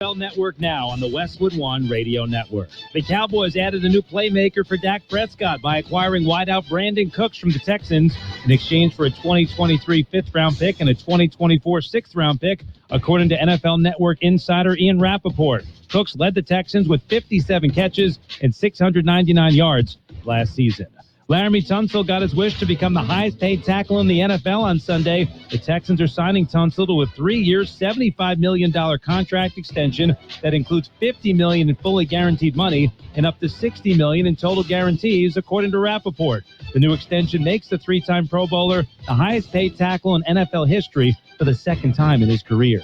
Network now on the Westwood One Radio Network. The Cowboys added a new playmaker for Dak Prescott by acquiring wideout Brandon Cooks from the Texans in exchange for a 2023 fifth-round pick and a 2024 sixth-round pick, according to NFL Network insider Ian Rappaport. Cooks led the Texans with 57 catches and 699 yards last season. Laramie Tunsil got his wish to become the highest-paid tackle in the NFL on Sunday. The Texans are signing Tunsil to a 3-year, $75 million contract extension that includes $50 million in fully guaranteed money and up to $60 million in total guarantees, according to Rappaport. The new extension makes the three-time Pro Bowler the highest-paid tackle in NFL history for the second time in his career.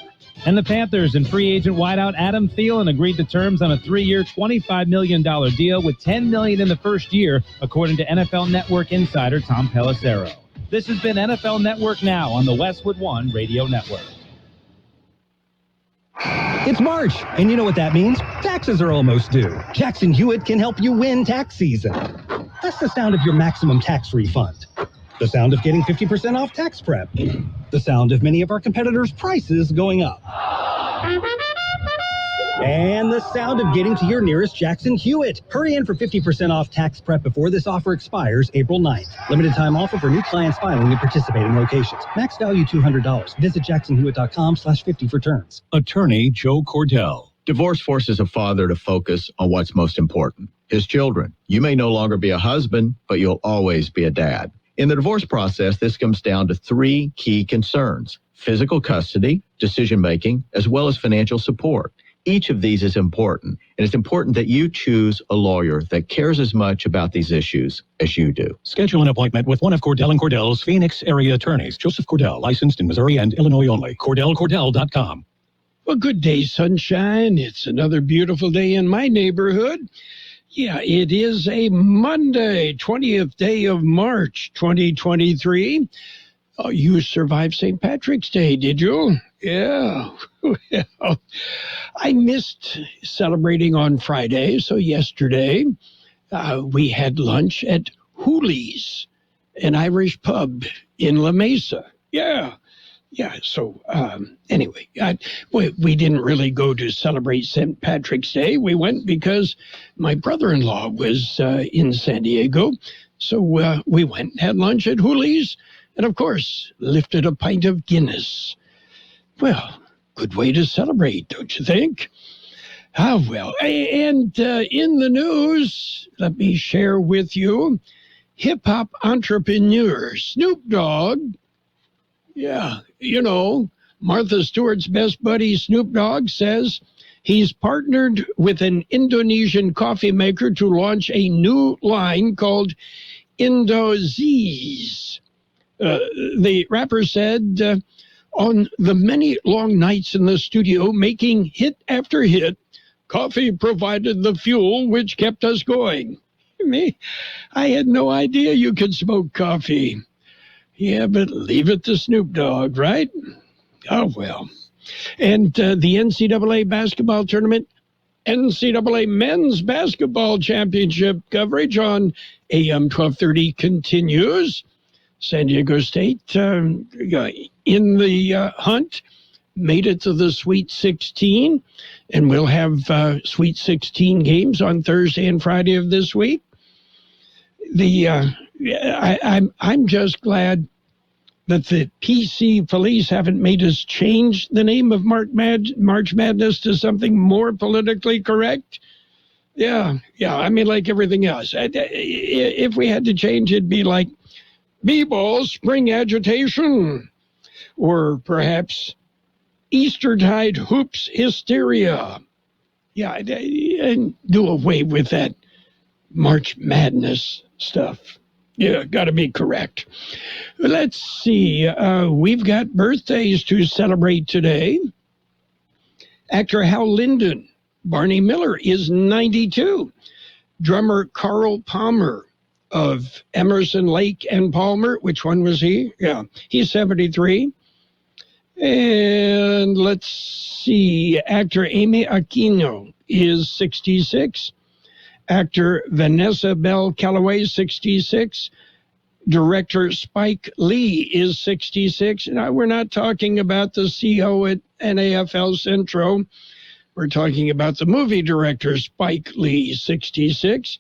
And the Panthers and free agent wideout Adam Thielen agreed to terms on a 3-year, $25 million deal with $10 million in the first year, according to NFL Network insider Tom Pelissero. This has been NFL Network Now on the Westwood One Radio Network. It's March, and you know what that means. Taxes are almost due. Jackson Hewitt can help you win tax season. That's the sound of your maximum tax refund. The sound of getting 50% off tax prep. The sound of many of our competitors' prices going up. And the sound of getting to your nearest Jackson Hewitt. Hurry in for 50% off tax prep before this offer expires April 9th. Limited time offer for new clients filing in participating locations. Max value $200. Visit jacksonhewitt.com/50 for terms. Attorney Joe Cordell. Divorce forces a father to focus on what's most important, his children. You may no longer be a husband, but you'll always be a dad. In the divorce process, this comes down to 3 key concerns: physical custody, decision-making, as well as financial support. Each of these is important, and it's important that you choose a lawyer that cares as much about these issues as you do. Schedule an appointment with one of Cordell & Cordell's Phoenix area attorneys. Joseph Cordell, licensed in Missouri and Illinois only. CordellCordell.com. Well, good day, sunshine. It's another beautiful day in my neighborhood. Yeah, it is a Monday, 20th day of March, 2023. Oh, you survived St. Patrick's Day, did you? Yeah. Well, I missed celebrating on Friday, so yesterday we had lunch at Oldies, an Irish pub in La Mesa. Yeah. So anyway, we didn't really go to celebrate St. Patrick's Day. We went because my brother-in-law was in San Diego. So we went and had lunch at Oldies and, of course, lifted a pint of Guinness. Well, good way to celebrate, don't you think? Well, and in the news, let me share with you, hip-hop entrepreneur Snoop Dogg. Yeah, you know, Martha Stewart's best buddy Snoop Dogg says he's partnered with an Indonesian coffee maker to launch a new line called Indoz's. The rapper said, on the many long nights in the studio making hit after hit, coffee provided the fuel which kept us going. I had no idea you could smoke coffee. Yeah, but leave it to Snoop Dogg, right? Oh, well. And the NCAA basketball tournament, NCAA men's basketball championship coverage on AM 1230 continues. San Diego State in the hunt, made it to the Sweet 16, and we'll have Sweet 16 games on Thursday and Friday of this week. I'm just glad that the PC police haven't made us change the name of March Madness to something more politically correct. Yeah, I mean, like everything else. If we had to change, it'd be like B-Ball Spring Agitation, or perhaps Eastertide Hoops Hysteria. Yeah, and do away with that March Madness stuff. Yeah, got to be correct. Let's see. We've got birthdays to celebrate today. Actor Hal Linden, Barney Miller, is 92. Drummer Carl Palmer of Emerson, Lake and Palmer. Which one was he? Yeah, he's 73. And let's see. Actor Amy Aquino is 66. Actor Vanessa Bell Calloway, 66. Director Spike Lee is 66. Now, we're not talking about the CO at NAFL Centro. We're talking about the movie director Spike Lee, 66.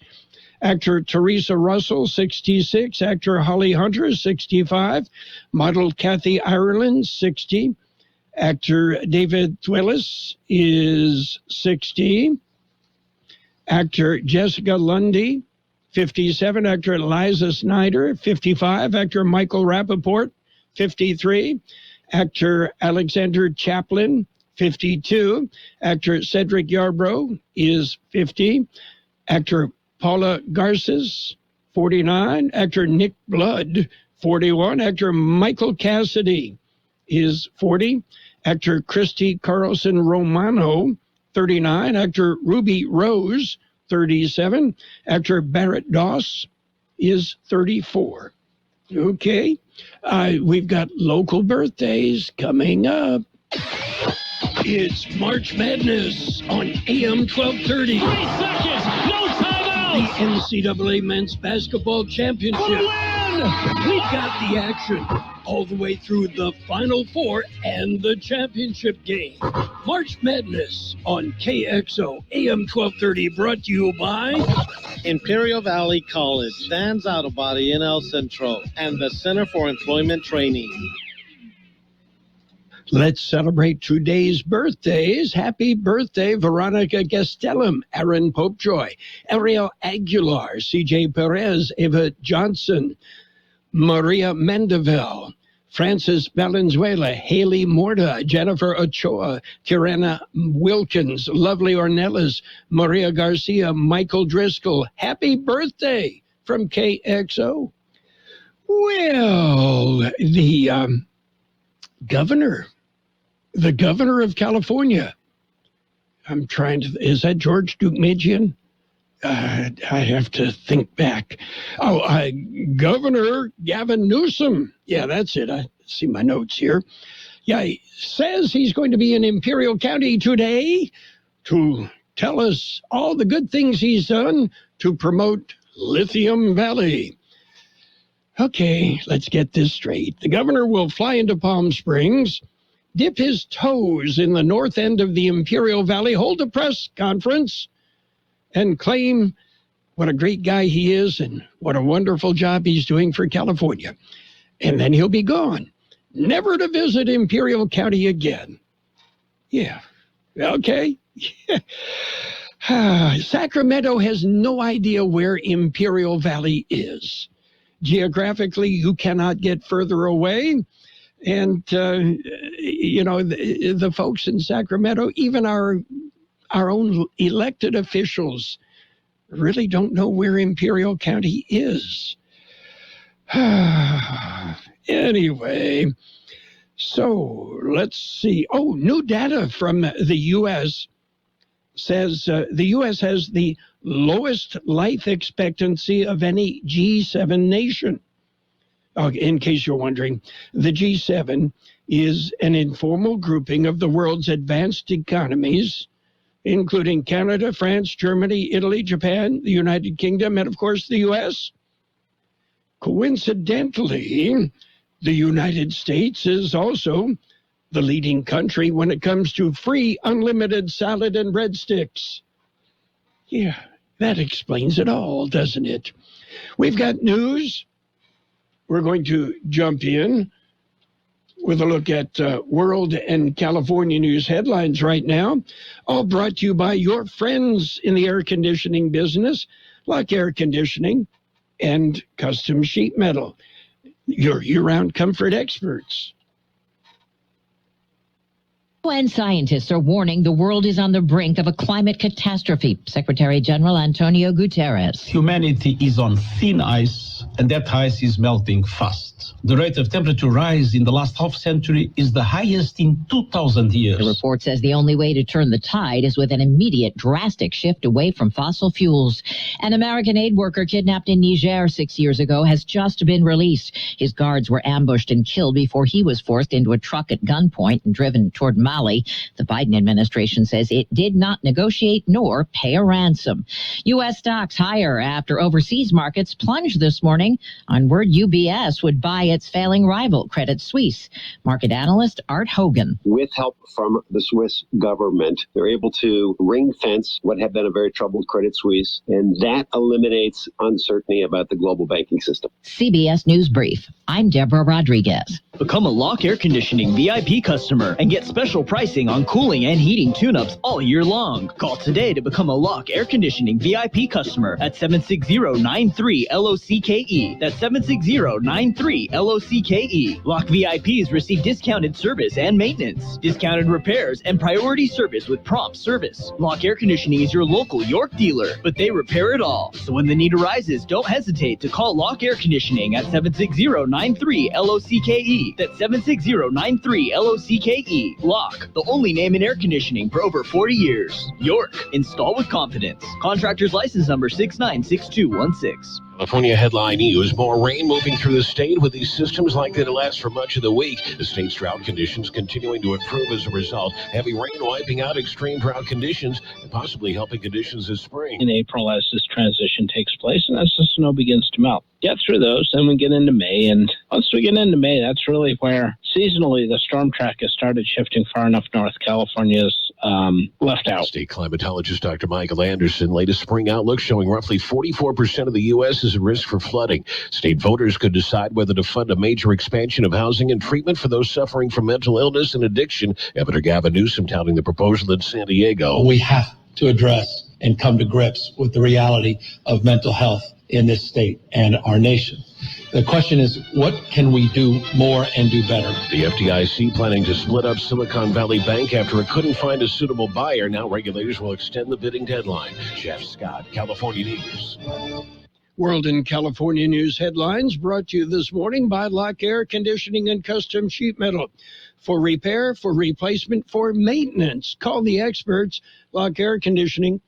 Actor Teresa Russell, 66. Actor Holly Hunter, 65. Model Kathy Ireland, 60. Actor David Thewlis is 60. Actor Jessica Lundy, 57. Actor Liza Snyder, 55. Actor Michael Rappaport, 53. Actor Alexander Chaplin, 52. Actor Cedric Yarbrough is 50. Actor Paula Garces, 49. Actor Nick Blood, 41. Actor Michael Cassidy is 40. Actor Christy Carlson Romano, 39. Actor Ruby Rose, 37. Actor Barrett Doss is 34. Okay. We've got local birthdays coming up. It's March Madness on AM 1230. 3 seconds, no timeout. The NCAA Men's Basketball Championship. What a win! We've got the action all the way through the Final Four and the championship game. March Madness on KXO AM 1230, brought to you by Imperial Valley College, Dan's Auto Body in El Centro, and the Center for Employment Training. Let's celebrate today's birthdays. Happy birthday, Veronica Gastelum, Aaron Popejoy, Ariel Aguilar, CJ Perez, Eva Johnson, Maria Mendeville, Francis Valenzuela, Haley Morta, Jennifer Ochoa, Tirana Wilkins, Lovely Ornelas, Maria Garcia, Michael Driscoll. Happy birthday from KXO. Well, the governor of California, is that George Deukmejian? I have to think back. Governor Gavin Newsom. Yeah, that's it. I see my notes here. Yeah, he says he's going to be in Imperial County today to tell us all the good things he's done to promote Lithium Valley. Okay, let's get this straight. The governor will fly into Palm Springs, dip his toes in the north end of the Imperial Valley, hold a press conference, and claim what a great guy he is and what a wonderful job he's doing for California. And then he'll be gone, never to visit Imperial County again. Yeah, okay. Sacramento has no idea where Imperial Valley is. Geographically, you cannot get further away. And, the folks in Sacramento, even our own elected officials, really don't know where Imperial County is. Anyway, so let's see. Oh, new data from the U.S. says the U.S. has the lowest life expectancy of any G7 nation. In case you're wondering, the G7 is an informal grouping of the world's advanced economies, including Canada, France, Germany, Italy, Japan, the United Kingdom, and of course the U.S. Coincidentally, the United States is also the leading country when it comes to free unlimited salad and breadsticks. Yeah, that explains it all, doesn't it? We've got news. We're going to jump in with a look at world and California news headlines right now, all brought to you by your friends in the air conditioning business, like air conditioning and custom sheet metal, your year-round comfort experts. UN scientists are warning the world is on the brink of a climate catastrophe. Secretary General Antonio Guterres. Humanity is on thin ice, and that ice is melting fast. The rate of temperature rise in the last half century is the highest in 2,000 years. The report says the only way to turn the tide is with an immediate, drastic shift away from fossil fuels. An American aid worker kidnapped in Niger 6 years ago has just been released. His guards were ambushed and killed before he was forced into a truck at gunpoint and driven toward Mali. The Biden administration says it did not negotiate nor pay a ransom. U.S. stocks higher after overseas markets plunged this morning on word UBS would buy buy its failing rival, Credit Suisse. Market analyst Art Hogan. With help from the Swiss government, they're able to ring fence what had been a very troubled Credit Suisse, and that eliminates uncertainty about the global banking system. CBS News Brief. I'm Deborah Rodriguez. Become a Lock Air Conditioning VIP customer and get special pricing on cooling and heating tune-ups all year long. Call today to become a Lock Air Conditioning VIP customer at 760-93-LOCKE. That's 760-93-LOCKE. Lock VIPs receive discounted service and maintenance, discounted repairs, and priority service with prompt service. Lock Air Conditioning is your local York dealer, but they repair it all. So when the need arises, don't hesitate to call Lock Air Conditioning at 760-93-LOCKE. That's 760-93-LOCKE. Lock, the only name in air conditioning for over 40 years. York, install with confidence. Contractor's license number 696216. California headline news. More rain moving through the state with these systems likely to last for much of the week. The state's drought conditions continuing to improve as a result. Heavy rain wiping out extreme drought conditions and possibly helping conditions this spring. In April, as this transition takes place and as the snow begins to melt. Get through those, then we get into May. And once we get into May, that's really where seasonally the storm track has started shifting far enough north. California's left out. State climatologist Dr. Michael Anderson. Latest spring outlook showing roughly 44% of the U.S. is at risk for flooding. State voters could decide whether to fund a major expansion of housing and treatment for those suffering from mental illness and addiction. Governor Gavin Newsom touting the proposal in San Diego. We have to address and come to grips with the reality of mental health in this state and our nation. The question is, what can we do more and do better? The FDIC planning to split up Silicon Valley Bank after it couldn't find a suitable buyer. Now regulators will extend the bidding deadline. Jeff Scott, California News. World and California News headlines brought to you this morning by Lock Air Conditioning and Custom Sheet Metal. For repair, for replacement, for maintenance, call the experts, Lock Air Conditioning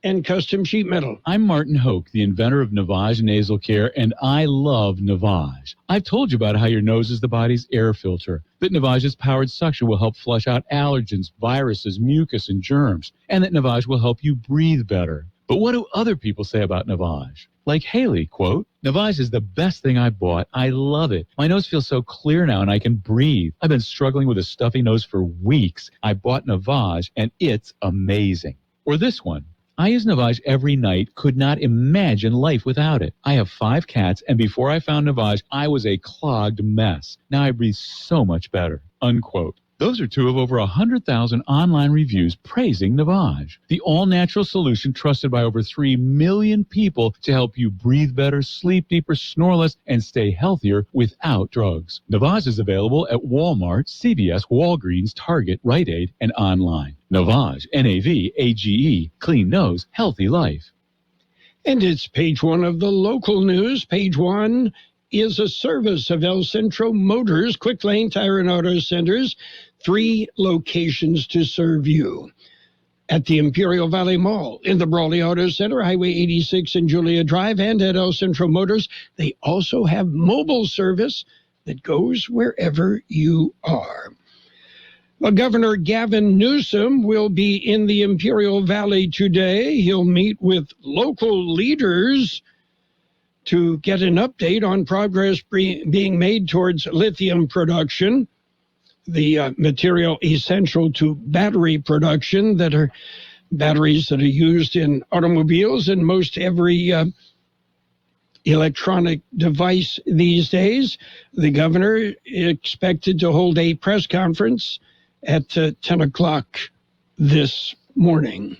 and Custom Sheet Metal. I'm Martin Hoke, the inventor of Navage Nasal Care, and I love Navage. I've told you about how your nose is the body's air filter, that Navage's powered suction will help flush out allergens, viruses, mucus, and germs, and that Navage will help you breathe better. But what do other people say about Navage? Like Haley, quote, Navage is the best thing I bought. I love it. My nose feels so clear now and I can breathe. I've been struggling with a stuffy nose for weeks. I bought Navage and it's amazing. Or this one. I use Navage every night, could not imagine life without it. I have 5 cats, and before I found Navage, I was a clogged mess. Now I breathe so much better, unquote. Those are 2 of over 100,000 online reviews praising Navage, the all-natural solution trusted by over 3 million people to help you breathe better, sleep deeper, snore less, and stay healthier without drugs. Navage is available at Walmart, CVS, Walgreens, Target, Rite Aid, and online. Navage, N-A-V-A-G-E, clean nose, healthy life. And it's page 1 of the local news. Page 1 is a service of El Centro Motors, Quick Lane Tire and Auto Centers, 3 locations to serve you. At the Imperial Valley Mall, in the Brawley Auto Center, Highway 86 and Julia Drive, and at El Centro Motors, they also have mobile service that goes wherever you are. Well, Governor Gavin Newsom will be in the Imperial Valley today. He'll meet with local leaders to get an update on progress being made towards lithium production, the material essential to battery production, that are batteries that are used in automobiles and most every electronic device these days. The governor expected to hold a press conference at 10 o'clock this morning.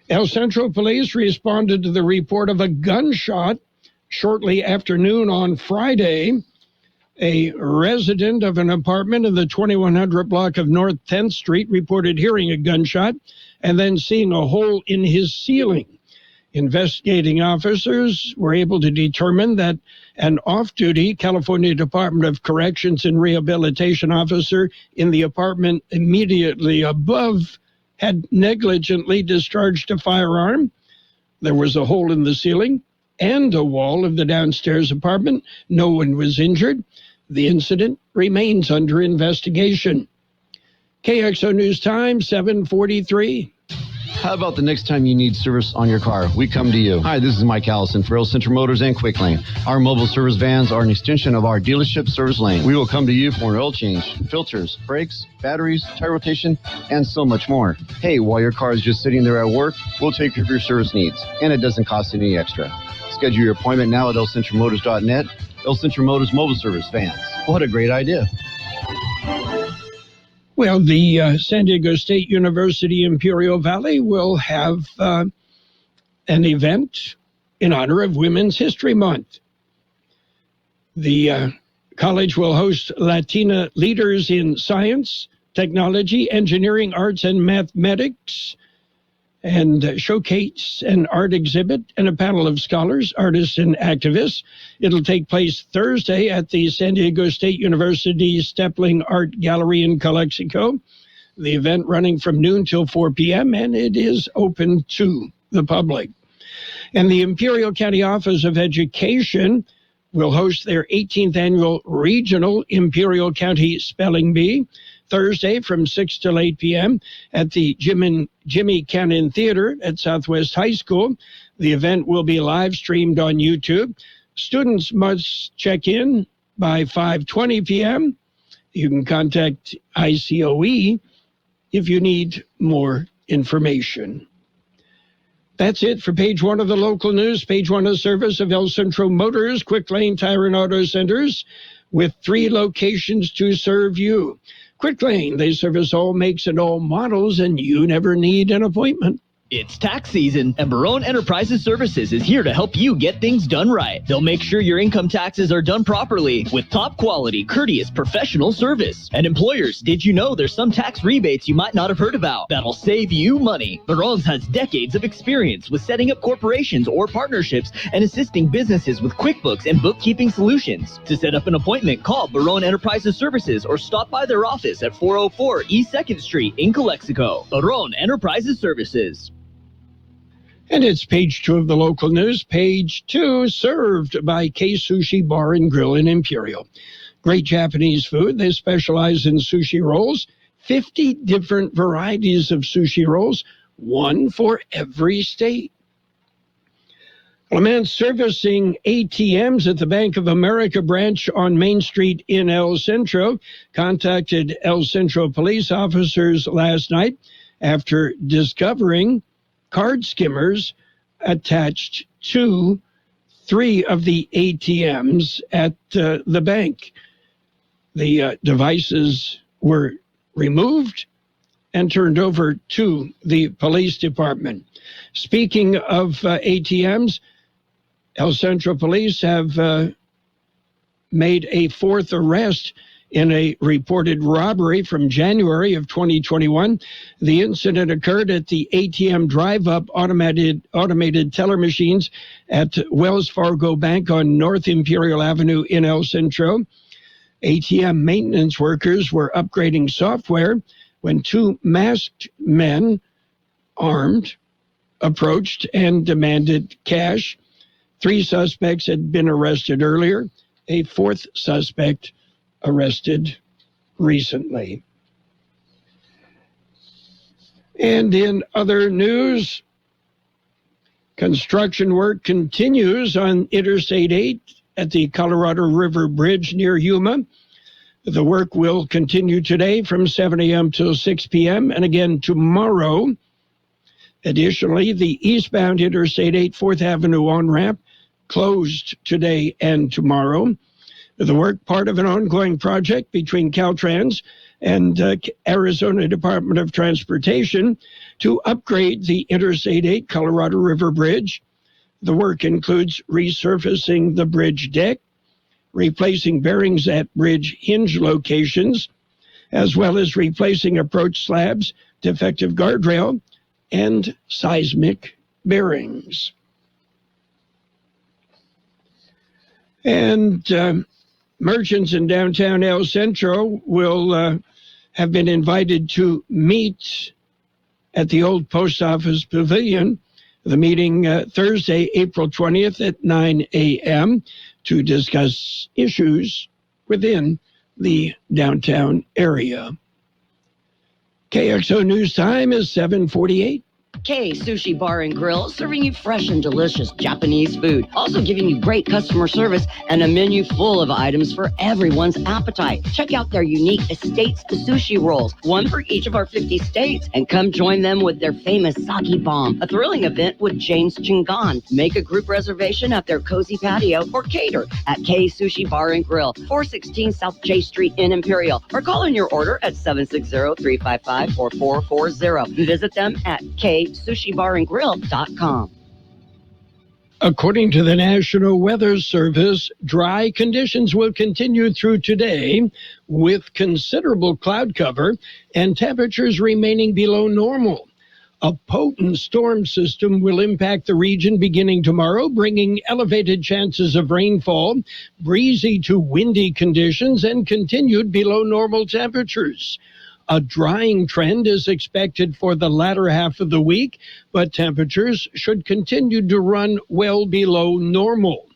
El Centro Police responded to the report of a gunshot shortly after noon on Friday. A resident of an apartment in the 2100 block of North 10th Street reported hearing a gunshot and then seeing a hole in his ceiling. Investigating officers were able to determine that an off-duty California Department of Corrections and Rehabilitation officer in the apartment immediately above had negligently discharged a firearm. There was a hole in the ceiling and a wall of the downstairs apartment. No one was injured. The incident remains under investigation. KXO News Time, 7:43. How about the next time you need service on your car? We come to you. Hi, this is Mike Allison for El Centro Motors and Quick Lane. Our mobile service vans are an extension of our dealership service lane. We will come to you for an oil change, filters, brakes, batteries, tire rotation, and so much more. Hey, while your car is just sitting there at work, we'll take care of your service needs, and it doesn't cost any extra. Schedule your appointment now at elcentromotors.net. El Centro Motors Mobile Service Vans. What a great idea. Well, the San Diego State University Imperial Valley will have an event in honor of Women's History Month. The college will host Latina leaders in science, technology, engineering, arts, and mathematics, and showcase an art exhibit and a panel of scholars, artists, and activists. It'll take place Thursday at the San Diego State University Stepling Art Gallery in Calexico. The event running from noon till 4 p.m., and it is open to the public. And the Imperial County Office of Education will host their 18th annual Regional Imperial County Spelling Bee Thursday from 6 till 8 p.m. at the Jimmy Cannon Theater at Southwest High School. The event will be live streamed on YouTube. Students must check in by 5:20 p.m. You can contact ICOE if you need more information. That's it for page one of the local news. Page one of service of El Centro Motors, Quick Lane Tire and Auto Centers, with 3 locations to serve you. Quick Lane, they service all makes and all models, and you never need an appointment. It's tax season, and Barone Enterprises Services is here to help you get things done right. They'll make sure your income taxes are done properly with top quality, courteous, professional service. And employers, did you know there's some tax rebates you might not have heard about that'll save you money? Barone's has decades of experience with setting up corporations or partnerships and assisting businesses with QuickBooks and bookkeeping solutions. To set up an appointment, call Barone Enterprises Services or stop by their office at 404 East 2nd Street in Calexico. Barone Enterprises Services. And it's page 2 of the local news. Page 2, served by K Sushi Bar and Grill in Imperial. Great Japanese food. They specialize in sushi rolls. 50 different varieties of sushi rolls, one for every state. A man servicing ATMs at the Bank of America branch on Main Street in El Centro contacted El Centro police officers last night after discovering card skimmers attached to 3 of the ATMs at the bank. The devices were removed and turned over to the police department. Speaking of ATMs, El Centro Police have made a 4th arrest in a reported robbery from January of 2021. The incident occurred at the ATM drive-up automated teller machines at Wells Fargo Bank on North Imperial Avenue in El Centro. ATM maintenance workers were upgrading software when 2 masked men, armed, approached and demanded cash. 3 suspects had been arrested earlier. A 4th suspect arrested recently. And in other news, construction work continues on Interstate 8 at the Colorado River Bridge near Yuma. The work will continue today from 7 a.m. till 6 p.m. and again tomorrow. Additionally, the eastbound Interstate 8 4th Avenue on-ramp closed today and tomorrow. The work, part of an ongoing project between Caltrans and Arizona Department of Transportation to upgrade the Interstate 8 Colorado River Bridge. The work includes resurfacing the bridge deck, replacing bearings at bridge hinge locations, as well as replacing approach slabs, defective guardrail, and seismic bearings. And merchants in downtown El Centro will have been invited to meet at the old post office pavilion. The meeting Thursday, April 20th at 9 a.m. to discuss issues within the downtown area. KXO News Time is 7:48. K Sushi Bar and Grill, serving you fresh and delicious Japanese food. Also giving you great customer service and a menu full of items for everyone's appetite. Check out their unique Estates Sushi Rolls, one for each of our 50 states, and come join them with their famous Sake Bomb, a thrilling event with James Chingon. Make a group reservation at their cozy patio or cater at K Sushi Bar and Grill, 416 South J Street in Imperial, or call in your order at 760-355-4440. Visit them at ksushibarandgrill.com. According to the National Weather Service, dry conditions will continue through today with considerable cloud cover and temperatures remaining below normal. A potent storm system will impact the region beginning tomorrow, bringing elevated chances of rainfall, breezy to windy conditions, and continued below normal temperatures. A drying trend is expected for the latter half of the week, but temperatures should continue to run well below normal.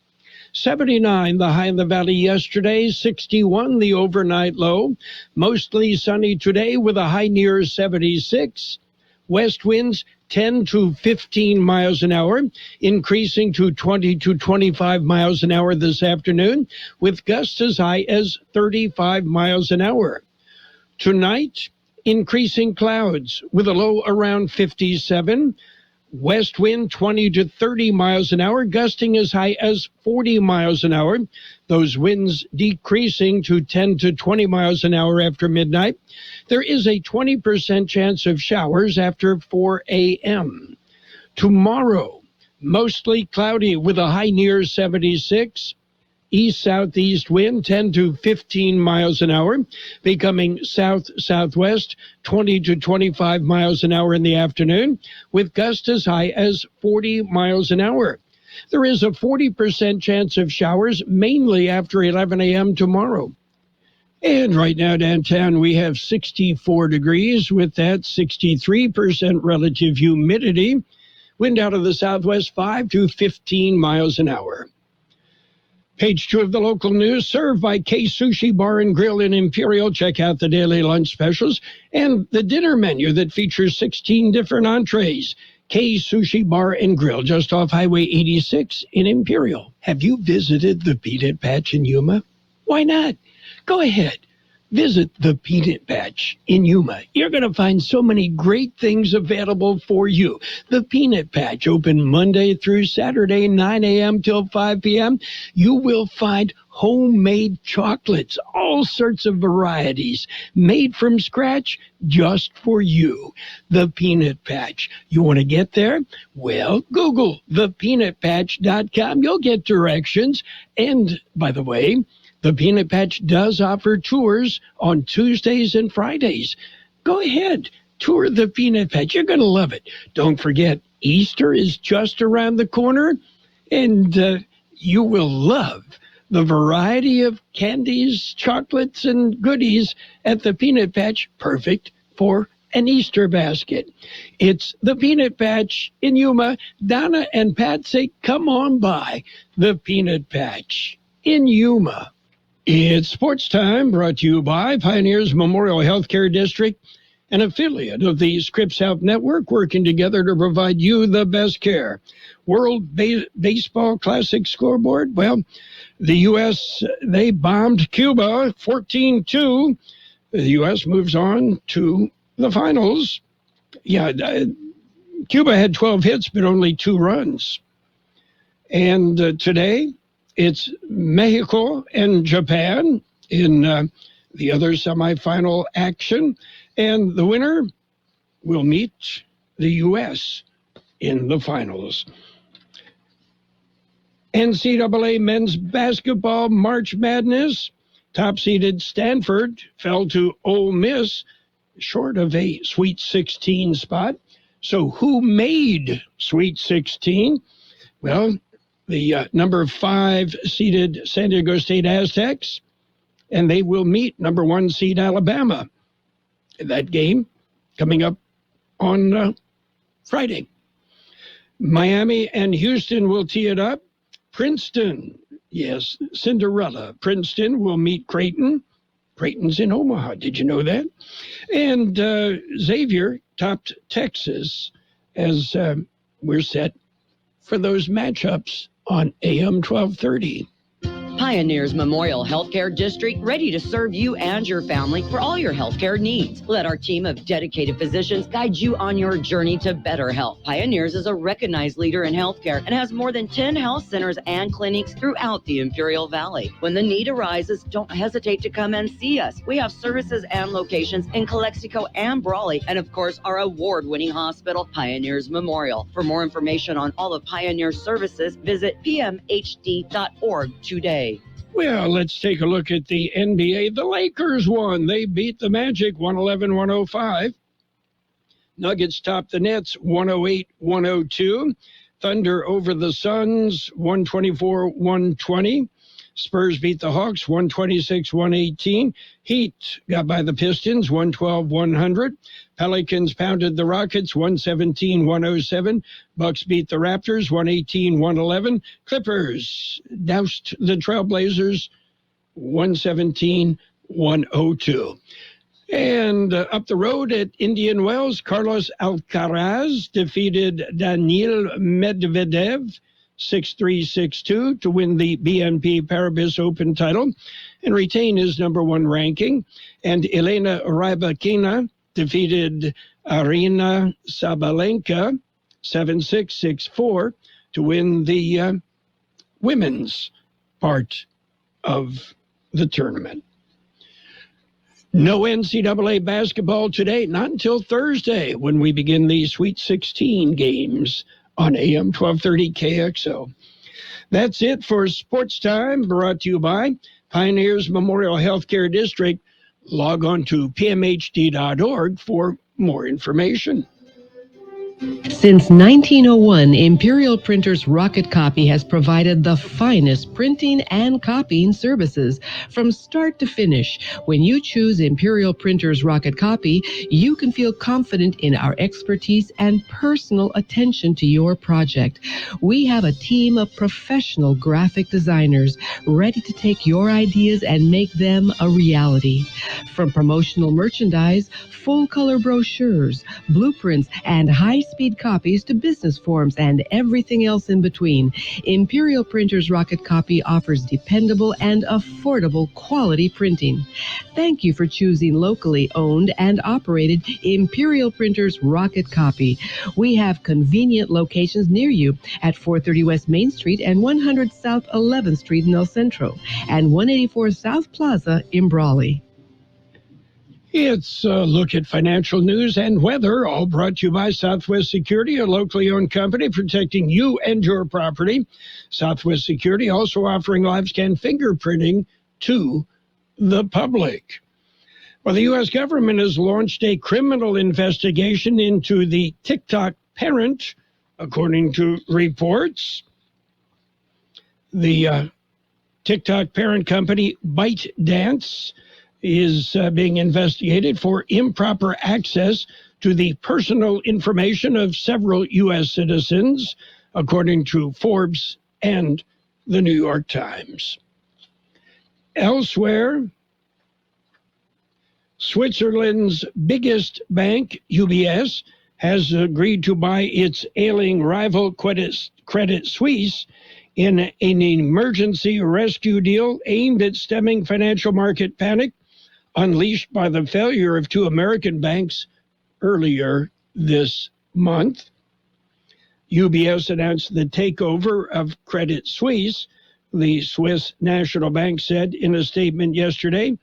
79 the high in the valley yesterday, 61 the overnight low. Mostly sunny today with a high near 76. West winds 10 to 15 miles an hour, increasing to 20 to 25 miles an hour this afternoon, with gusts as high as 35 miles an hour. Tonight, increasing clouds with a low around 57. West wind 20 to 30 miles an hour, gusting as high as 40 miles an hour. Those winds decreasing to 10 to 20 miles an hour after midnight. There is a 20% chance of showers after 4 a.m. Tomorrow, mostly cloudy with a high near 76. East-southeast wind 10 to 15 miles an hour, becoming south-southwest 20 to 25 miles an hour in the afternoon, with gusts as high as 40 miles an hour. There is a 40% chance of showers, mainly after 11 a.m. tomorrow. And right now downtown we have 64 degrees, with that 63% relative humidity. Wind out of the southwest 5 to 15 miles an hour. Page 2 of the local news, served by K Sushi Bar and Grill in Imperial. Check out the daily lunch specials and the dinner menu that features 16 different entrees. K Sushi Bar and Grill, just off Highway 86 in Imperial. Have you visited the Peanut Patch in Yuma? Why not? Go ahead. Visit the Peanut Patch in Yuma. You're going to find so many great things available for you. The Peanut Patch, open Monday through Saturday, 9 a.m. till 5 p.m. You will find homemade chocolates, all sorts of varieties, made from scratch just for you. The Peanut Patch. You want to get there? Well, Google thepeanutpatch.com. You'll get directions. And, by the way, the Peanut Patch does offer tours on Tuesdays and Fridays. Go ahead, tour the Peanut Patch. You're going to love it. Don't forget, Easter is just around the corner, and you will love the variety of candies, chocolates, and goodies at the Peanut Patch, perfect for an Easter basket. It's the Peanut Patch in Yuma. Donna and Pat say, come on by the Peanut Patch in Yuma. It's Sports Time, brought to you by Pioneers Memorial Healthcare District, an affiliate of the Scripps Health Network, working together to provide you the best care. World Baseball Classic scoreboard. Well, the U.S., they bombed Cuba 14-2. The U.S. moves on to the finals. Yeah, Cuba had 12 hits, but only 2 runs. And today, it's Mexico and Japan in the other semifinal action. And the winner will meet the U.S. in the finals. NCAA men's basketball March Madness. Top-seeded Stanford fell to Ole Miss, short of a Sweet 16 spot. So who made Sweet 16? Well, the number 5 seeded San Diego State Aztecs, and they will meet number 1 seed Alabama. That game coming up on Friday. Miami and Houston will tee it up. Princeton, yes, Cinderella. Princeton will meet Creighton. Creighton's in Omaha. Did you know that? And Xavier topped Texas as we're set for those matchups on AM 1230. Pioneers Memorial Healthcare District, ready to serve you and your family for all your healthcare needs. Let our team of dedicated physicians guide you on your journey to better health. Pioneers is a recognized leader in healthcare and has more than 10 health centers and clinics throughout the Imperial Valley. When the need arises, don't hesitate to come and see us. We have services and locations in Calexico and Brawley, and of course, our award-winning hospital, Pioneers Memorial. For more information on all of Pioneer's services, visit pmhd.org today. Well, let's take a look at the NBA. The Lakers won. They beat the Magic 111-105. Nuggets topped the Nets 108-102. Thunder over the Suns 124-120. Spurs beat the Hawks 126-118. Heat got by the Pistons 112-100. Pelicans pounded the Rockets 117-107. Bucks beat the Raptors 118-111. Clippers doused the Trailblazers 117-102. And up the road at Indian Wells, Carlos Alcaraz defeated Daniil Medvedev 6-3, 6-2 to win the BNP Paribas Open title and retain his number one ranking. And Elena Rybakina defeated Arina Sabalenka 7-6, 6-4 to win the women's part of the tournament. No NCAA basketball today, not until Thursday when we begin the Sweet 16 games on AM 1230 KXO. That's it for Sports Time, brought to you by Pioneers Memorial Healthcare District. Log on to pmhd.org for more information. Since 1901, Imperial Printers Rocket Copy has provided the finest printing and copying services from start to finish. When you choose Imperial Printers Rocket Copy, you can feel confident in our expertise and personal attention to your project. We have a team of professional graphic designers ready to take your ideas and make them a reality. From promotional merchandise, full-color brochures, blueprints, and high-speed copies to business forms and everything else in between, Imperial Printers Rocket Copy offers dependable and affordable quality printing. Thank you for choosing locally owned and operated Imperial Printers Rocket Copy. We have convenient locations near you at 430 West Main Street and 100 South 11th Street in El Centro and 184 South Plaza in Brawley. It's a look at financial news and weather, all brought to you by Southwest Security, a locally owned company protecting you and your property. Southwest Security also offering live scan fingerprinting to the public. Well, the U.S. government has launched a criminal investigation into the TikTok parent, according to reports. The TikTok parent company, ByteDance, is being investigated for improper access to the personal information of several U.S. citizens, according to Forbes and the New York Times. Elsewhere, Switzerland's biggest bank, UBS, has agreed to buy its ailing rival Credit Suisse in an emergency rescue deal aimed at stemming financial market panic unleashed by the failure of two American banks earlier this month. UBS announced the takeover of Credit Suisse. The Swiss National Bank said in a statement yesterday,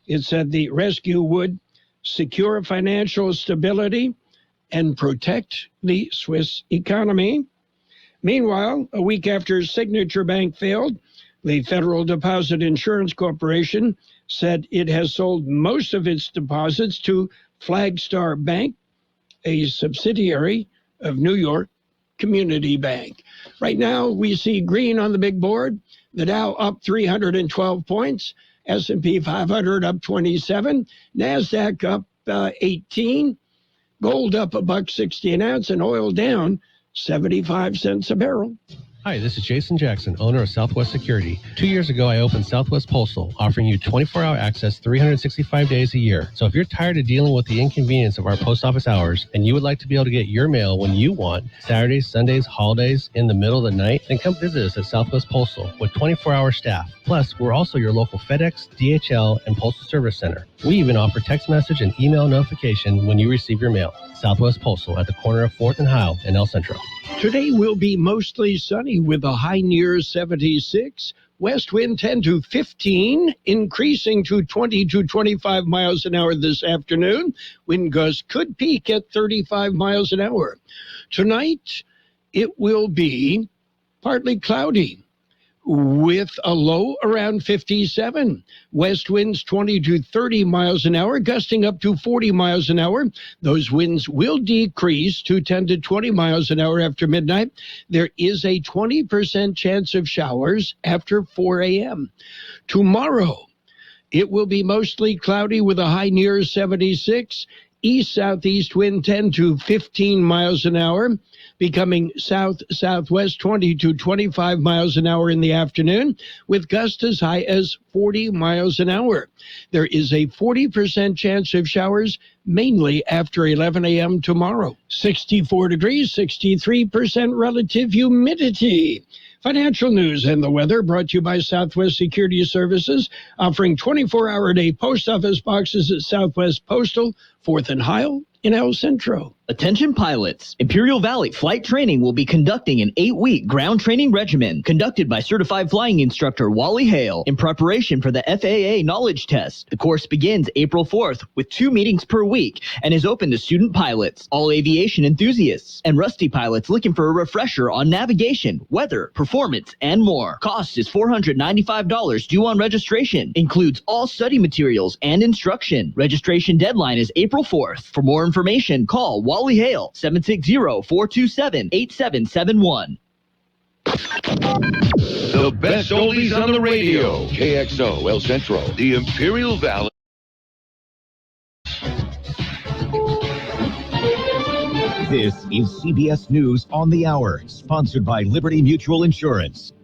it said the rescue would secure financial stability and protect the Swiss economy. Meanwhile, a week after Signature Bank failed, the Federal Deposit Insurance Corporation said it has sold most of its deposits to Flagstar Bank, a subsidiary of New York Community Bank. Right now, we see green on the big board. The Dow up 312 points, S&P 500 up 27, NASDAQ up 18, gold up $1.60 an ounce, and oil down 75 cents a barrel. Hi, this is Jason Jackson, owner of Southwest Security. 2 years ago, I opened Southwest Postal, offering you 24-hour access 365 days a year. So if you're tired of dealing with the inconvenience of our post office hours and you would like to be able to get your mail when you want, Saturdays, Sundays, holidays, in the middle of the night, then come visit us at Southwest Postal with 24-hour staff. Plus, we're also your local FedEx, DHL, and Postal Service Center. We even offer text message and email notification when you receive your mail. Southwest Postal at the corner of 4th and Heil in El Centro. Today will be mostly sunny with a high near 76. West wind 10 to 15, increasing to 20 to 25 miles an hour this afternoon. Wind gusts could peak at 35 miles an hour. Tonight, it will be partly cloudy with a low around 57. West winds 20 to 30 miles an hour, gusting up to 40 miles an hour. Those winds will decrease to 10 to 20 miles an hour after midnight. There is a 20% chance of showers after 4 a.m. Tomorrow, it will be mostly cloudy with a high near 76. East-southeast wind 10 to 15 miles an hour, becoming south-southwest 20 to 25 miles an hour in the afternoon, with gusts as high as 40 miles an hour. There is a 40% chance of showers, mainly after 11 a.m. tomorrow. 64 degrees, 63% relative humidity. Financial news and the weather brought to you by Southwest Security Services, offering 24-hour-a-day post office boxes at Southwest Postal, 4th and Heil in El Centro. Attention pilots. Imperial Valley Flight Training will be conducting an 8-week ground training regimen conducted by certified flying instructor Wally Hale in preparation for the FAA knowledge test. The course begins April 4th with 2 meetings per week and is open to student pilots, all aviation enthusiasts, and rusty pilots looking for a refresher on navigation, weather, performance, and more. Cost is $495 due on registration. Includes all study materials and instruction. Registration deadline is April 4th. For more information, call Wally Hale, 760-427-8771. The best oldies on the radio. KXO, El Centro, the Imperial Valley. This is CBS News on the Hour, sponsored by Liberty Mutual Insurance.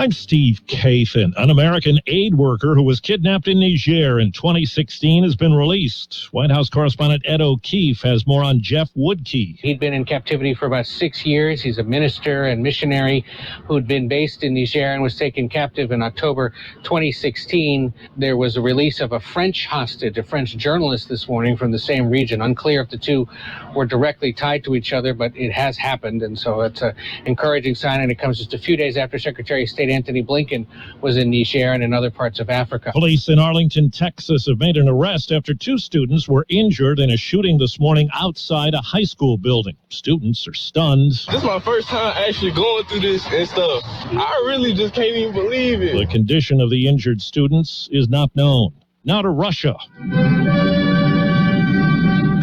I'm Steve Kathan. An American aid worker who was kidnapped in Niger in 2016 has been released. White House correspondent Ed O'Keefe has more on Jeff Woodkey. He'd been in captivity for about 6 years. He's a minister and missionary who'd been based in Niger and was taken captive in October 2016. There was a release of a French hostage, a French journalist this morning from the same region. Unclear if the two were directly tied to each other, but it has happened, and so it's an encouraging sign, and it comes just a few days after Secretary of State Anthony Blinken was in Niger and in other parts of Africa. Police in Arlington, Texas have made an arrest after 2 students were injured in a shooting this morning outside a high school building. Students are stunned. This is my first time actually going through this and stuff. I really just can't even believe it. The condition of the injured students is not known. Now to Russia.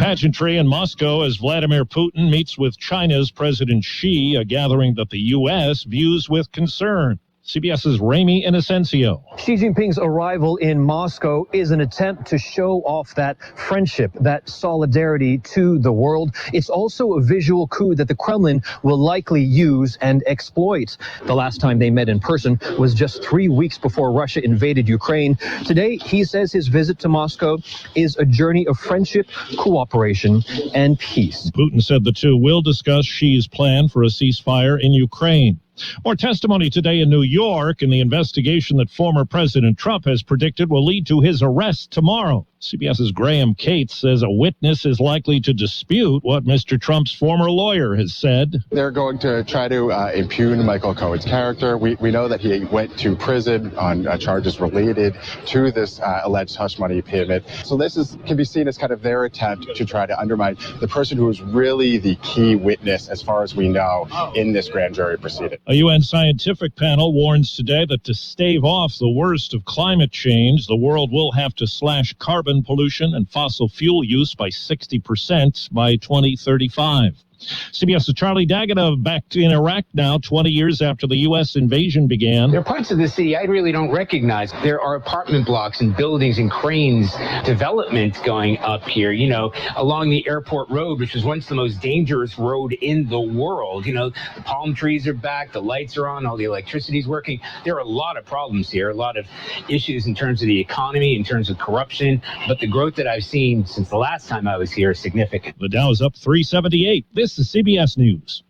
Pageantry in Moscow as Vladimir Putin meets with China's President Xi, a gathering that the U.S. views with concern. CBS's Ramy Inocencio. Xi Jinping's arrival in Moscow is an attempt to show off that friendship, that solidarity to the world. It's also a visual coup that the Kremlin will likely use and exploit. The last time they met in person was just 3 weeks before Russia invaded Ukraine. Today, he says his visit to Moscow is a journey of friendship, cooperation, and peace. Putin said the two will discuss Xi's plan for a ceasefire in Ukraine. More testimony today in New York in the investigation that former President Trump has predicted will lead to his arrest tomorrow. CBS's Graham Cates says a witness is likely to dispute what Mr. Trump's former lawyer has said. They're going to try to impugn Michael Cohen's character. We know that he went to prison on charges related to this alleged hush money payment. So this can be seen as kind of their attempt to try to undermine the person who is really the key witness, as far as we know, in this grand jury proceeding. A UN scientific panel warns today that to stave off the worst of climate change, the world will have to slash carbon pollution and fossil fuel use by 60% by 2035. CBS's Charlie Dagenov back in Iraq now, 20 years after the U.S. invasion began. There are parts of the city I really don't recognize. There are apartment blocks and buildings and cranes, development going up here, you know, along the airport road, which was once the most dangerous road in the world. You know, the palm trees are back, the lights are on, all the electricity's working. There are a lot of problems here, a lot of issues in terms of the economy, in terms of corruption, but the growth that I've seen since the last time I was here is significant. The Dow is up 378. This is CBS News.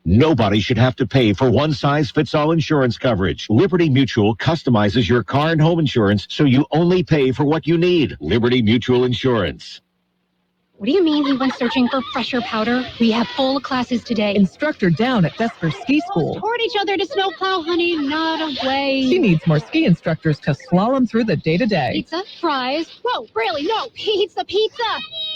Nobody should have to pay for one-size-fits-all insurance coverage. Liberty Mutual customizes your car and home insurance so you only pay for what you need. Liberty Mutual Insurance. What do you mean he went searching for fresher powder? We have full classes today. Instructor down at Vesper Ski School. Toward each other to snowplow, honey, not away. She needs more ski instructors to slalom through the day-to-day. Pizza, fries. Whoa, really? No, pizza.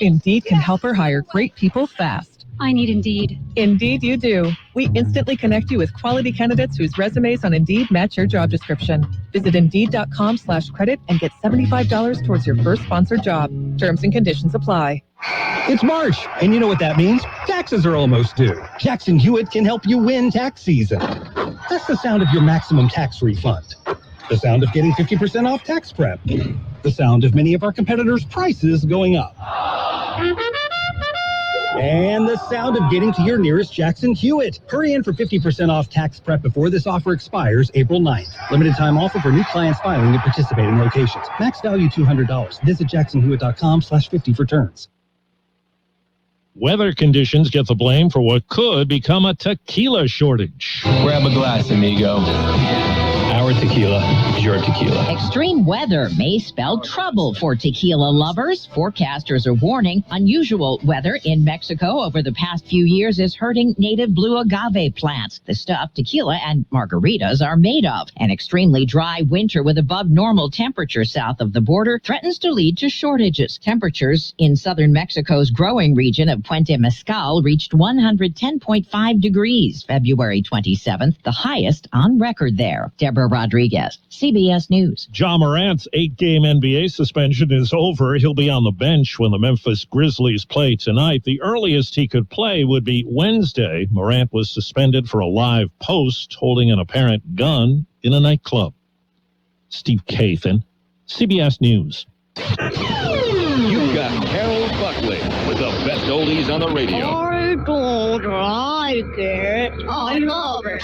Indeed can help her hire great people fast. I need Indeed. Indeed you do. We instantly connect you with quality candidates whose resumes on Indeed match your job description. Visit Indeed.com/credit and get $75 towards your first sponsored job. Terms and conditions apply. It's March, and you know what that means? Taxes are almost due. Jackson Hewitt can help you win tax season. That's the sound of your maximum tax refund. The sound of getting 50% off tax prep. The sound of many of our competitors' prices going up. And the sound of getting to your nearest Jackson Hewitt. Hurry in for 50% off tax prep before this offer expires April 9th. Limited time offer for new clients filing at participating locations. Max value $200. Visit jacksonhewitt.com/50 for terms. Weather conditions get the blame for what could become a tequila shortage. Grab a glass, amigo. Our tequila is your tequila. Extreme weather may spell trouble for tequila lovers. Forecasters are warning unusual weather in Mexico over the past few years is hurting native blue agave plants, the stuff tequila and margaritas are made of. An extremely dry winter with above normal temperatures south of the border threatens to lead to shortages. Temperatures in southern Mexico's growing region of Puente Mezcal reached 110.5 degrees February 27th, the highest on record there. Deborah Rodriguez, CBS News. Ja Morant's 8-game NBA suspension is over. He'll be on the bench when the Memphis Grizzlies play tonight. The earliest he could play would be Wednesday. Morant was suspended for a live post holding an apparent gun in a nightclub. Steve Kathan, CBS News. You've got Carroll Buckley with the best oldies on the radio. I don't like it. I love it.